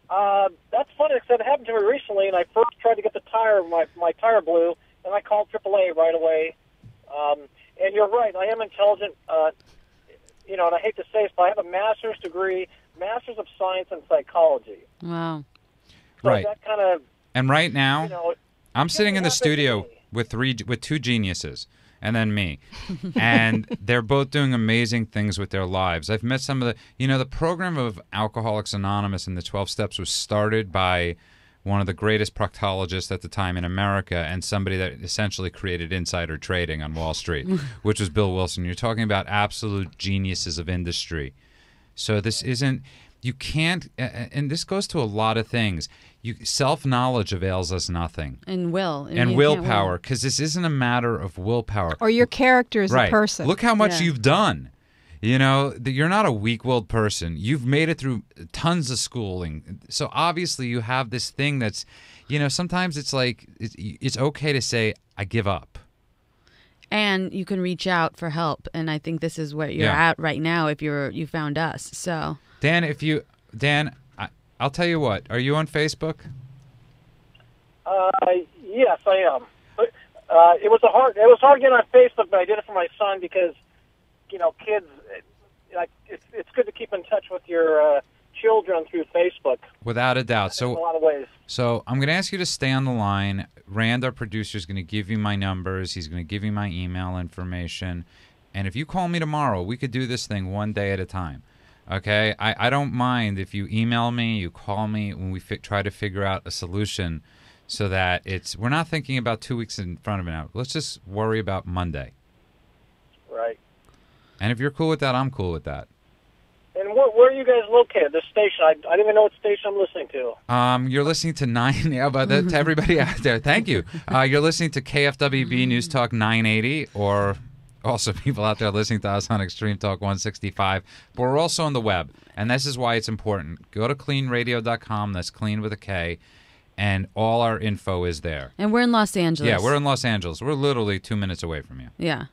That's funny, because it happened to me recently, and I first tried to get the tire, my tire blew, and I called AAA right away. And you're right, I am intelligent, and I hate to say this, but I have a master's degree, Master's of Science in Psychology. Wow. So that kind of... And right now, I'm sitting in the studio with two geniuses, and then me. And they're both doing amazing things with their lives. I've met some of the program of Alcoholics Anonymous and the 12 Steps was started by one of the greatest proctologists at the time in America, and somebody that essentially created insider trading on Wall Street, which was Bill Wilson. You're talking about absolute geniuses of industry. So this isn't, you can't, and this goes to a lot of things. Self-knowledge avails us nothing. And willpower, because this isn't a matter of willpower. Or your character as a person. Look how much you've done. You're not a weak-willed person. You've made it through tons of schooling. So obviously you have this thing that's, sometimes it's like, it's okay to say, I give up. And you can reach out for help. And I think this is where you're at right now if you found us. So Dan, I'll tell you what. Are you on Facebook? Yes, I am. But it was hard getting on Facebook, but I did it for my son because, kids, it's good to keep in touch with your children through Facebook. Without a doubt. In a lot of ways. So I'm going to ask you to stay on the line. Rand, our producer, is going to give you my numbers. He's going to give you my email information. And if you call me tomorrow, we could do this thing one day at a time. Okay? I don't mind if you email me, you call me, when we try to figure out a solution so that we're not thinking about 2 weeks in front of it now. Let's just worry about Monday. Right. And if you're cool with that, I'm cool with that. And where are you guys located? This station? I don't even know what station I'm listening to. You're listening to to everybody out there. Thank you. You're listening to KFWB News Talk 980, or also people out there listening to us on Extreme Talk 165. But we're also on the web, and this is why it's important. Go to cleanradio.com. That's clean with a K, and all our info is there. And we're in Los Angeles. Yeah, we're in Los Angeles. We're literally 2 minutes away from you. Yeah.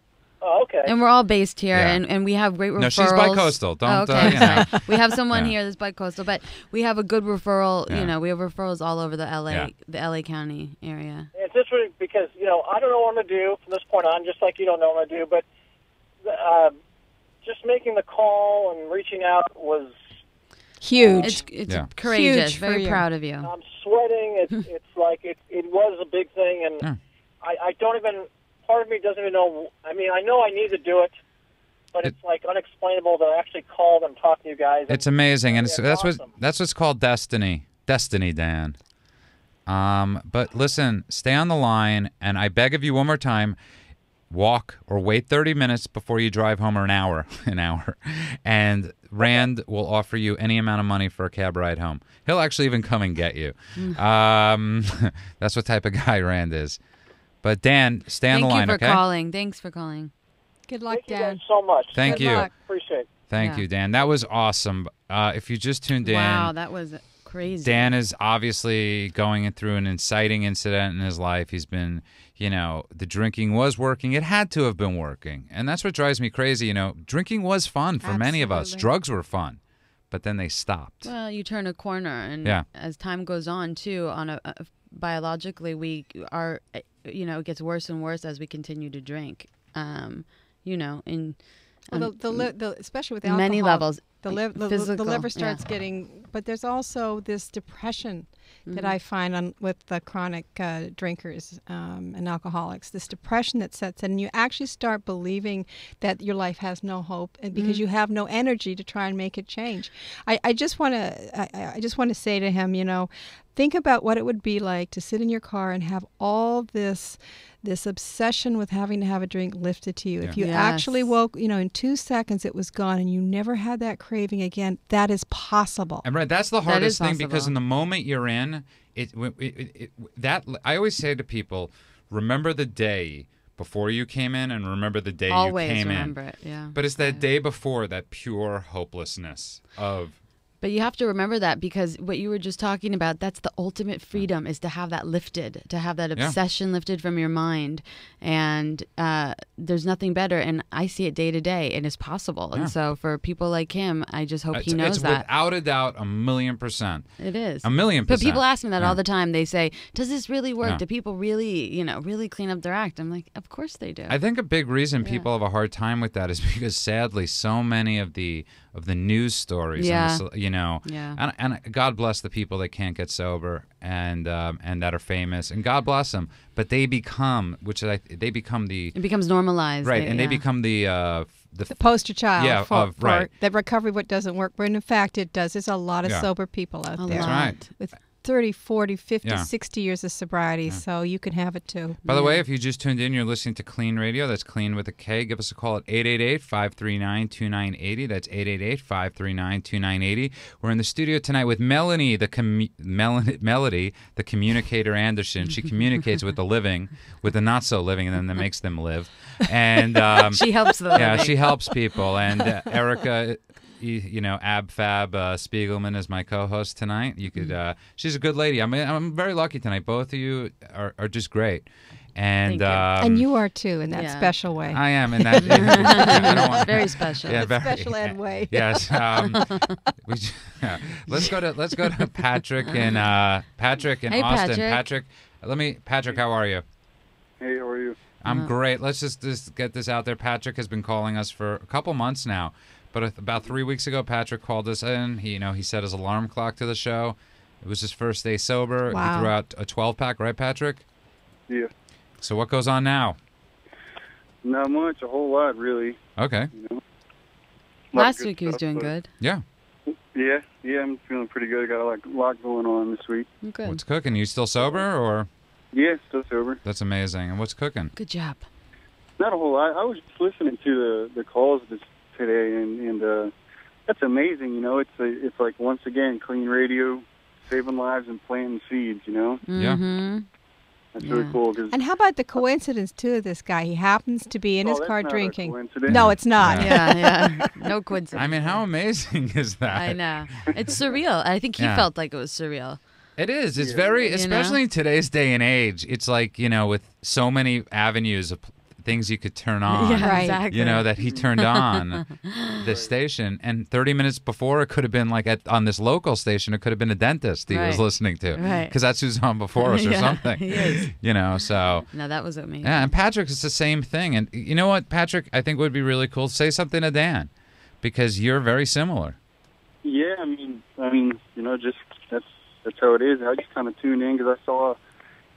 Oh, okay. And we're all based here, Yeah. and we have great referrals. No, she's bi-coastal. Don't, okay. We have someone Yeah. here that's bi-coastal, but we have a good referral. Yeah. You know, we have referrals all over the LA, Yeah. the LA County area. It's just really because, I don't know what I'm going to do from this point on, just like you don't know what I'm going to do, but just making the call and reaching out was huge. It's Yeah. courageous. Huge for Very you. proud of you. I'm sweating. It's like it was a big thing, and Yeah. I don't even, part of me doesn't even know. I mean, I know I need to do it, but it's like unexplainable to actually call them, talk to you guys. It's amazing, and Yeah, that's awesome. what's called destiny. Destiny, Dan. But listen, stay on the line, and I beg of you one more time, walk or wait 30 minutes before you drive home, or an hour, and Rand will offer you any amount of money for a cab ride home. He'll actually even come and get you. That's what type of guy Rand is. But Dan, stay on the line, Thank you for okay? calling. Thanks for calling. Good luck, Thank you Dan. guys so much. Thank Good you. luck. Appreciate it. Thank Yeah. you, Dan. That was awesome. If you just tuned in, Wow, that was crazy. Dan is obviously going through an inciting incident in his life. He's been, the drinking was working. It had to have been working. And that's what drives me crazy. Drinking was fun for many of us. Absolutely. Drugs were fun, but then they stopped. Well, you turn a corner, and Yeah. as time goes on, too, biologically, we are, it gets worse and worse as we continue to drink. Well, especially with alcohol, many levels. the Physical, liver starts yeah. getting. But there's also this depression Mm-hmm. that I find with the chronic drinkers and alcoholics. This depression that sets in, and you actually start believing that your life has no hope, and because you have no energy to try and make it change. I just want to say to him, think about what it would be like to sit in your car and have all this obsession with having to have a drink lifted to you. Yeah. If you Yes. actually woke, in 2 seconds it was gone and you never had that craving again, that is possible. And right, that's the That hardest is thing, because possible. in the moment you're in, that I always say to people, remember the day before you came in and remember the day Always you came remember in. it, yeah. But it's that day before, that pure hopelessness of... But you have to remember that, because what you were just talking about, that's the ultimate freedom, is to have that lifted, to have that obsession lifted from your mind. And there's nothing better. And I see it day to day, and it's possible. Yeah. And so for people like him, I just hope he knows it's that. without a doubt 1,000,000%. It is. 1,000,000%. But people ask me that Yeah. all the time. They say, does this really work? Yeah. Do people really, really clean up their act? I'm like, of course they do. I think a big reason people have a hard time with that is because, sadly, so many of the news stories, Yeah. and and God bless the people that can't get sober and that are famous, and God bless them, but they become the It becomes normalized. right, and they become the poster child for right. that recovery, what doesn't work. But in fact, it does. There's a lot of Yeah. sober people out A there That's lot. right. with 30, 40, 50, Yeah. 60 years of sobriety, so you can have it too. By the way, if you just tuned in, you're listening to Clean Radio. That's Clean with a K. Give us a call at 888-539-2980. That's 888-539-2980. We're in the studio tonight with Melody, the communicator Anderson. She communicates with the living, with the not so living, and then that makes them live. And She helps the yeah, living. she helps people. And Erica, Ab Fab Spiegelman is my co-host tonight. You could, she's a good lady. I'm very lucky tonight. Both of you are just great. And Thank And you are too, in that Yeah. special way. I am in that. I don't want, Very special. yeah, very, special ed way. Yes. Let's go to Patrick in Hey, Austin. Patrick. Patrick, how are you? Hey, how are you? I'm great. Let's just get this out there. Patrick has been calling us for a couple months now. But about 3 weeks ago, Patrick called us in. He set his alarm clock to the show. It was his first day sober. Wow. He threw out a 12-pack, right, Patrick? Yeah. So what goes on now? Not much, a whole lot, really. Okay. Last week he was doing good. Yeah. Yeah, I'm feeling pretty good. I got a lot going on this week. Good. What's cooking? You still sober, or? Yeah, still sober. That's amazing. And what's cooking? Good job. Not a whole lot. I was just listening to the calls today, and that's amazing. It's like, once again, clean radio, saving lives and planting seeds. Yeah. Mm-hmm. That's really cool. And how about the coincidence, too, of this guy? He happens to be in his car that's not a drinking. coincidence. No, it's not. Yeah. No coincidence. I mean, how amazing is that? I know. It's surreal. I think he felt like it was surreal. It is. It's very, especially in today's day and age. It's like, with so many avenues of things you could turn on. Yeah, Right. exactly. That he turned on this station, and 30 minutes before it could have been like on this local station, it could have been a dentist he was listening to, Right. because that's who's on before us or something. He is. So No, that was amazing. yeah. And Patrick, it's the same thing. And you know what, Patrick, I think would be really cool. Say something to Dan, because you're very similar. Yeah, I mean, just that's how it is. I just kind of tuned in because I saw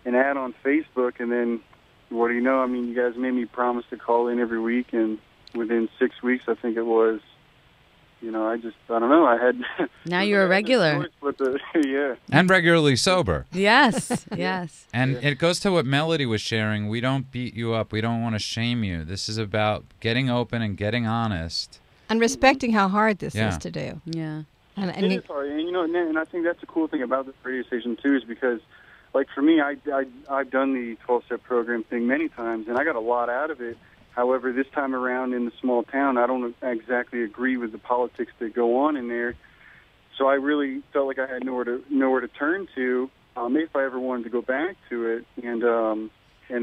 an ad on Facebook, and then, what do you know? I mean, you guys made me promise to call in every week, and within 6 weeks, I think it was, I don't know. I had. Now you're a regular. Yeah. And regularly sober. Yes. Yes. And it goes to what Melody was sharing. We don't beat you up. We don't want to shame you. This is about getting open and getting honest. And respecting how hard this Yeah. is to do. Yeah. And It is hard, and I think that's the cool thing about this radio station too, is because, like, for me, I've done the 12-step program thing many times, and I got a lot out of it. However, this time around in the small town, I don't exactly agree with the politics that go on in there. So I really felt like I had nowhere to turn to if I ever wanted to go back to it. And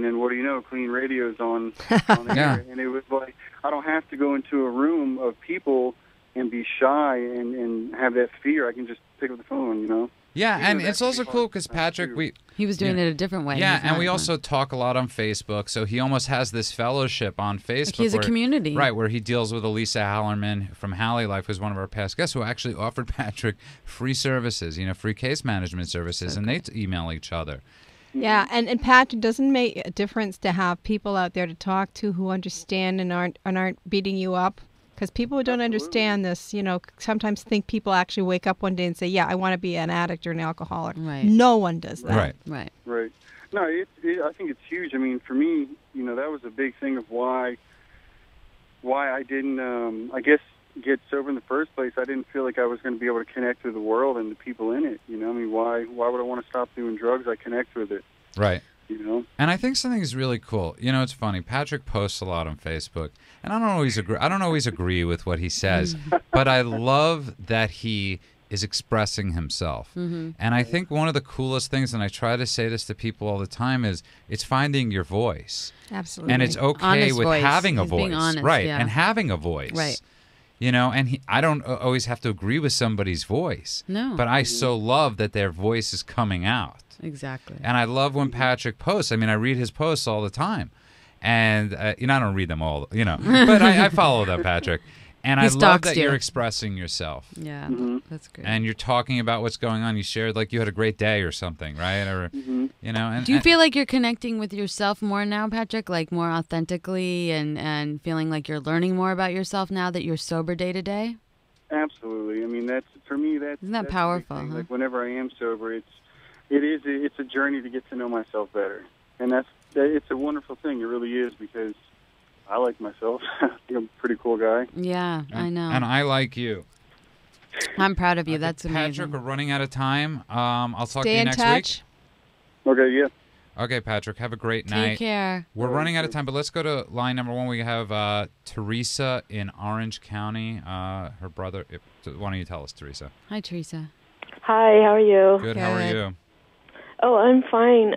then, what do you know? Clean radio's on the air, and it was like, I don't have to go into a room of people and be shy and have that fear. I can just pick up the phone, Yeah, Even and though it's that also can be cool hard because sometimes, Patrick, too. He was doing it a different way. Yeah, He's and not we one. also talk a lot on Facebook, so he almost has this fellowship on Facebook. Like he has a community. Right, where he deals with Elisa Hallerman from Hallie Life, who's one of our past guests, who actually offered Patrick free services, free case management services, and they email each other. Yeah, and Patrick, doesn't make a difference to have people out there to talk to who understand and aren't beating you up? Because people who don't understand this, sometimes think people actually wake up one day and say, yeah, I want to be an addict or an alcoholic. Right. No one does that. Right. Right. No, I think it's huge. I mean, for me, that was a big thing of why I didn't, I guess, get sober in the first place. I didn't feel like I was going to be able to connect with the world and the people in it. I mean, why would I want to stop doing drugs? I connect with it. Right. And I think something is really cool. It's funny. Patrick posts a lot on Facebook, and I don't always agree with what he says, but I love that he is expressing himself. Mm-hmm. And I think one of the coolest things, and I try to say this to people all the time, is it's finding your voice. Absolutely. And it's okay Honest with voice. having a He's voice. being honest, right. yeah. And having a voice. Right. And I don't always have to agree with somebody's voice. No. But I so love that their voice is coming out. Exactly. And I love when Patrick posts. I mean, I read his posts all the time. And, I don't read them all, but I follow them, Patrick. And I love that you're expressing yourself. Yeah, that's great. And you're talking about what's going on. You shared like you had a great day or something, right? Or, And, do you feel like you're connecting with yourself more now, Patrick? Like more authentically and feeling like you're learning more about yourself now that you're sober day to day? Absolutely. I mean, Isn't that powerful? Huh? Like whenever I am sober, it's a journey to get to know myself better, and it's a wonderful thing. It really is, because I like myself. I think I'm a pretty cool guy. Yeah, I know. And I like you. I'm proud of you. That's amazing. Patrick, we're running out of time. I'll talk to Stay you in next touch. week. Okay, yeah. Okay, Patrick, have a great night. Take care. We're running out of time, but let's go to line number 1. We have Teresa in Orange County. Her brother. Why don't you tell us, Teresa? Hi, Teresa. Hi, how are you? Good. How are you? Oh, I'm fine.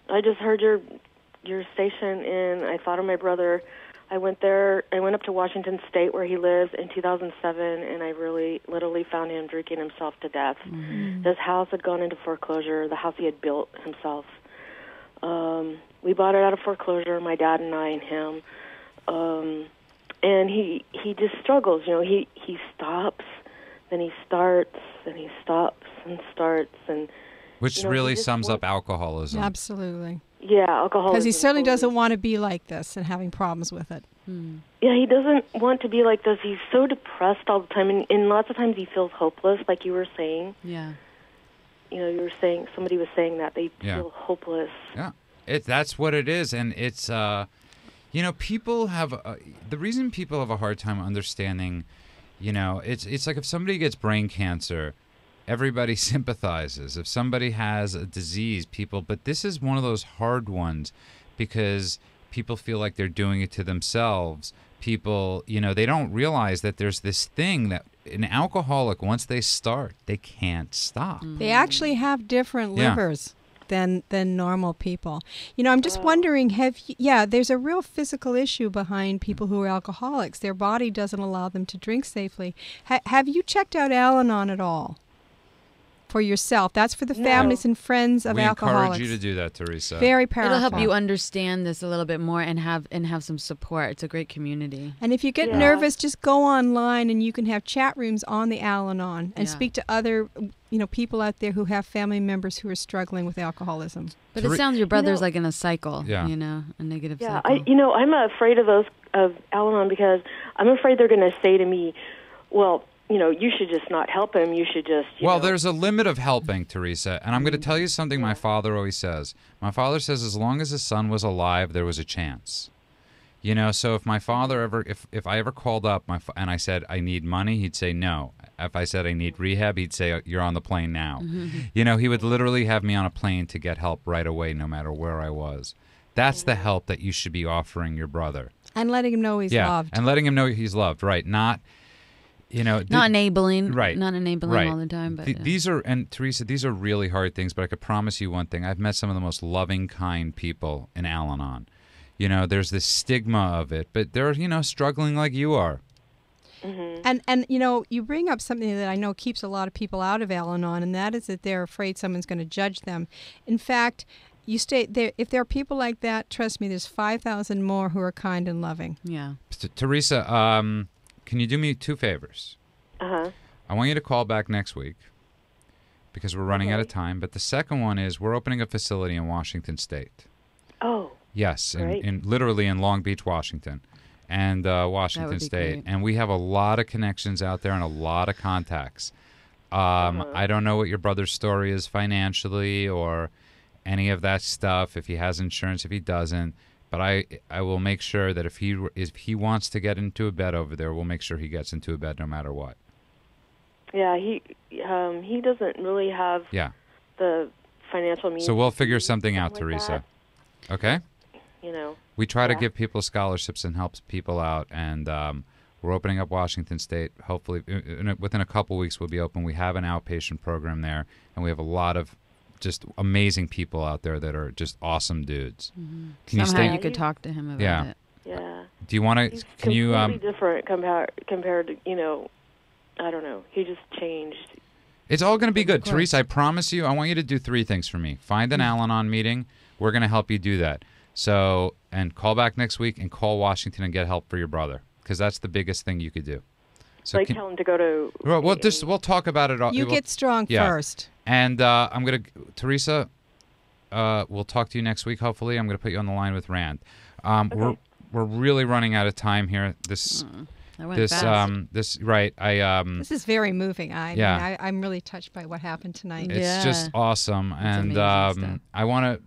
I just heard your station, and I thought of my brother. I went up to Washington State, where he lives, in 2007, and I literally found him drinking himself to death. Mm-hmm. His house had gone into foreclosure, the house he had built himself. We bought it out of foreclosure, my dad and I and him. and he just struggles. He stops, then he starts, and he stops and starts, and which really sums up alcoholism. Absolutely. Yeah, alcoholism. Because he certainly doesn't want to be like this and having problems with it. Yeah, he doesn't want to be like this. He's so depressed all the time, and lots of times he feels hopeless, like you were saying. Yeah. You were saying, somebody was saying that they feel hopeless. Yeah, that's what it is, and it's people have the reason people have a hard time understanding. It's like if somebody gets brain cancer, everybody sympathizes. If somebody has a disease, but this is one of those hard ones because people feel like they're doing it to themselves. People, they don't realize that there's this thing that an alcoholic, once they start, they can't stop. They actually have different livers than normal people. I'm just wondering, there's a real physical issue behind people who are alcoholics. Their body doesn't allow them to drink safely. Have you checked out Al-Anon at all? For yourself. That's for the families and friends of alcoholics. We encourage you to do that, Teresa. Very powerful. It'll help you understand this a little bit more and have some support. It's a great community. And if you get nervous, just go online and you can have chat rooms on the Al-Anon and speak to other people out there who have family members who are struggling with alcoholism. But it sounds your brother's like in a cycle, a negative cycle. I'm afraid of those of Al-Anon because I'm afraid they're going to say to me, well, you should just not help him. You should just, Well, there's a limit of helping, Teresa. And I'm going to tell you something my father always says. My father says as long as his son was alive, there was a chance. So if my father if I ever called up and I said, I need money, he'd say no. If I said I need rehab, he'd say, you're on the plane now. He would literally have me on a plane to get help right away, no matter where I was. That's the help that you should be offering your brother. And letting him know he's loved. And letting him know he's loved, right. Not enabling, right? Not enabling right. all the time. But these are, and Teresa, these are really hard things. But I could promise you one thing: I've met some of the most loving, kind people in Al-Anon. There's this stigma of it, but they're struggling like you are. And you bring up something that I know keeps a lot of people out of Al-Anon, and that is that they're afraid someone's going to judge them. In fact, you state there, if there are people like that, trust me, there's 5,000 more who are kind and loving. Yeah. Teresa, can you do me 2 favors? Uh-huh. I want you to call back next week because we're running out of time. But the second one is we're opening a facility in Washington State. Oh. Yes, literally in Long Beach, Washington, and Washington State. Great. And we have a lot of connections out there and a lot of contacts. I don't know what your brother's story is financially or any of that stuff, if he has insurance, if he doesn't. But I will make sure that if he wants to get into a bed over there, we'll make sure he gets into a bed no matter what. Yeah, he doesn't really have the financial means. So we'll figure something out, like Teresa. That. Okay? We try to give people scholarships and help people out, and we're opening up Washington State. Hopefully, within a couple weeks, we'll be open. We have an outpatient program there, and we have a lot of just amazing people out there that are just awesome dudes. Mm-hmm. Can Somehow you you could talk to him about it. Yeah. Do you want to? He's can you? Completely different compared to I don't know. He just changed. It's all going to be good, Teresa. I promise you. I want you to do 3 things for me. Find an Al-Anon meeting. We're going to help you do that. So, and call back next week and call Washington and get help for your brother, because that's the biggest thing you could do. So tell him to go to. Well, we'll talk about it all. You get strong first. And I'm going to, Teresa, we'll talk to you next week, hopefully. I'm going to put you on the line with Rand. Okay. We're really running out of time here. This fast. This is very moving. I'm really touched by what happened tonight. It's just awesome. And I want to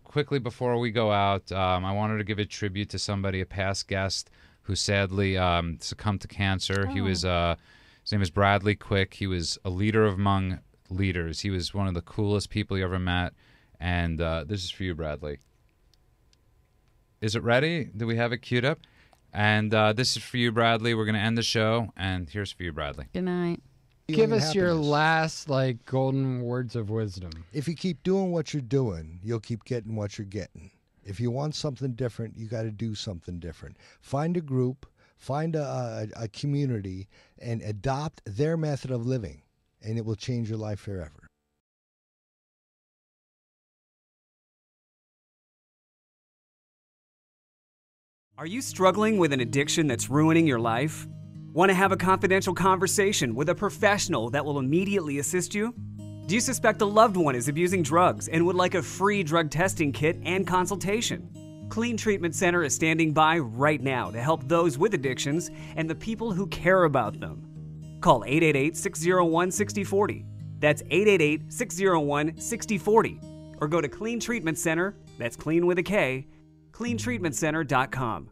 quickly, before we go out, I wanted to give a tribute to somebody, a past guest who sadly succumbed to cancer. He was his name is Bradley Quick. He was a leader among leaders. He was one of the coolest people you ever met. And this is for you, Bradley. Is it ready? Do we have it queued up? And this is for you, Bradley. We're going to end the show, and here's for you, Bradley. Good night. Give us your last, golden words of wisdom. If you keep doing what you're doing, you'll keep getting what you're getting. If you want something different, you got to do something different. Find a group, find a community, and adopt their method of living, and it will change your life forever. Are you struggling with an addiction that's ruining your life? Want to have a confidential conversation with a professional that will immediately assist you? Do you suspect a loved one is abusing drugs and would like a free drug testing kit and consultation? KLEAN Treatment Center is standing by right now to help those with addictions and the people who care about them. Call 888-601-6040. That's 888-601-6040. Or go to KLEAN Treatment Center, that's clean with a K, cleantreatmentcenter.com.